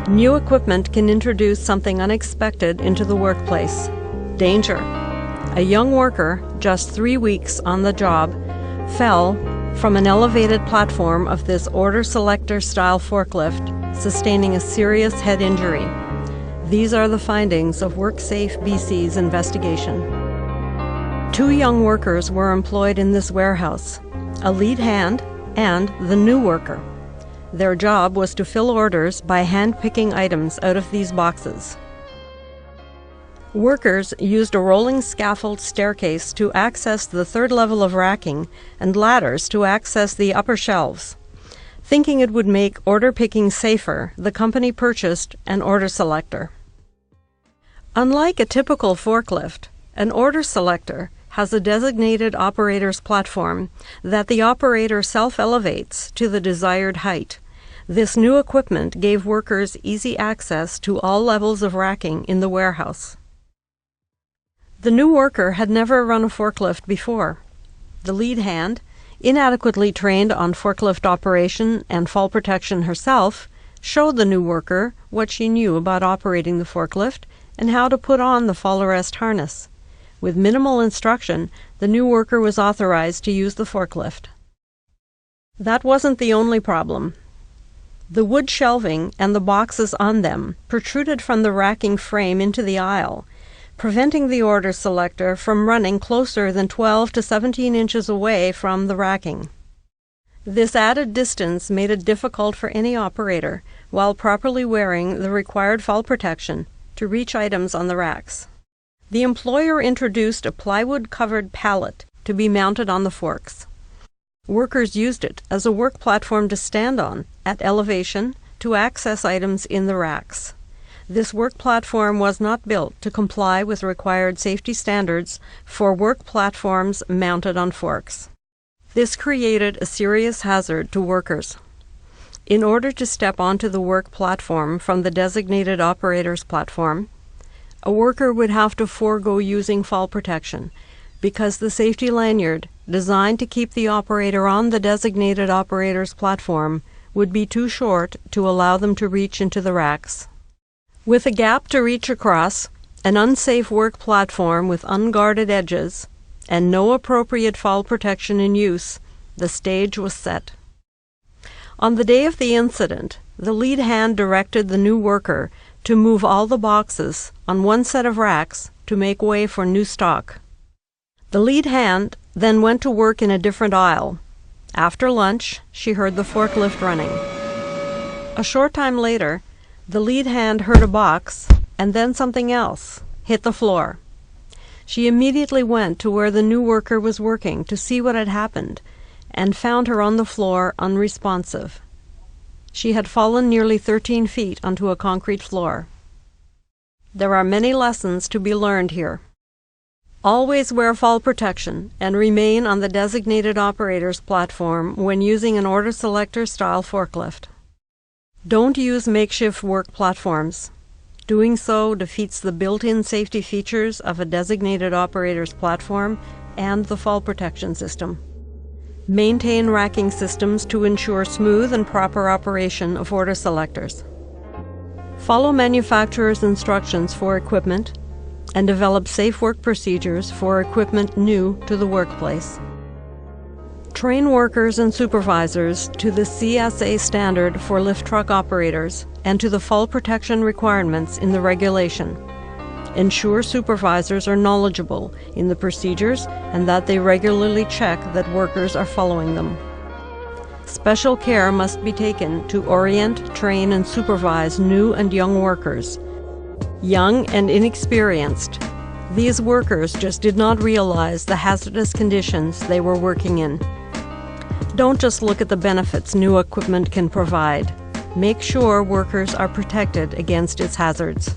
New equipment can introduce something unexpected into the workplace. Danger. A young worker, just 3 weeks on the job, fell from an elevated platform of this order selector style forklift, sustaining a serious head injury. These are the findings of WorkSafe BC's investigation. 2 young workers were employed in this warehouse, a lead hand and the new worker. Their job was to fill orders by hand-picking items out of these boxes. Workers used a rolling scaffold staircase to access the 3rd level of racking and ladders to access the upper shelves. Thinking it would make order picking safer, the company purchased an order selector. Unlike a typical forklift, an order selector has a designated operator's platform that the operator self-elevates to the desired height. This new equipment gave workers easy access to all levels of racking in the warehouse. The new worker had never run a forklift before. The lead hand, inadequately trained on forklift operation and fall protection herself, showed the new worker what she knew about operating the forklift and how to put on the fall arrest harness. With minimal instruction, the new worker was authorized to use the forklift. That wasn't the only problem. The wood shelving and the boxes on them protruded from the racking frame into the aisle, preventing the order selector from running closer than 12 to 17 inches away from the racking. This added distance made it difficult for any operator, while properly wearing the required fall protection, to reach items on the racks. The employer introduced a plywood-covered pallet to be mounted on the forks. Workers used it as a work platform to stand on, at elevation, to access items in the racks. This work platform was not built to comply with required safety standards for work platforms mounted on forks. This created a serious hazard to workers. In order to step onto the work platform from the designated operator's platform, a worker would have to forego using fall protection because the safety lanyard, designed to keep the operator on the designated operator's platform, would be too short to allow them to reach into the racks. With a gap to reach across, an unsafe work platform with unguarded edges, and no appropriate fall protection in use, the stage was set. On the day of the incident, the lead hand directed the new worker to move all the boxes on one set of racks to make way for new stock. The lead hand then went to work in a different aisle. After lunch, she heard the forklift running. A short time later, the lead hand heard a box, and then something else, hit the floor. She immediately went to where the new worker was working to see what had happened, and found her on the floor unresponsive. She had fallen nearly 13 feet onto a concrete floor. There are many lessons to be learned here. Always wear fall protection and remain on the designated operator's platform when using an order selector style forklift. Don't use makeshift work platforms. Doing so defeats the built-in safety features of a designated operator's platform and the fall protection system. Maintain racking systems to ensure smooth and proper operation of order selectors. Follow manufacturer's instructions for equipment and develop safe work procedures for equipment new to the workplace. Train workers and supervisors to the CSA standard for lift truck operators and to the fall protection requirements in the regulation. Ensure supervisors are knowledgeable in the procedures and that they regularly check that workers are following them. Special care must be taken to orient, train, and supervise new and young workers. Young and inexperienced, these workers just did not realize the hazardous conditions they were working in. Don't just look at the benefits new equipment can provide. Make sure workers are protected against its hazards.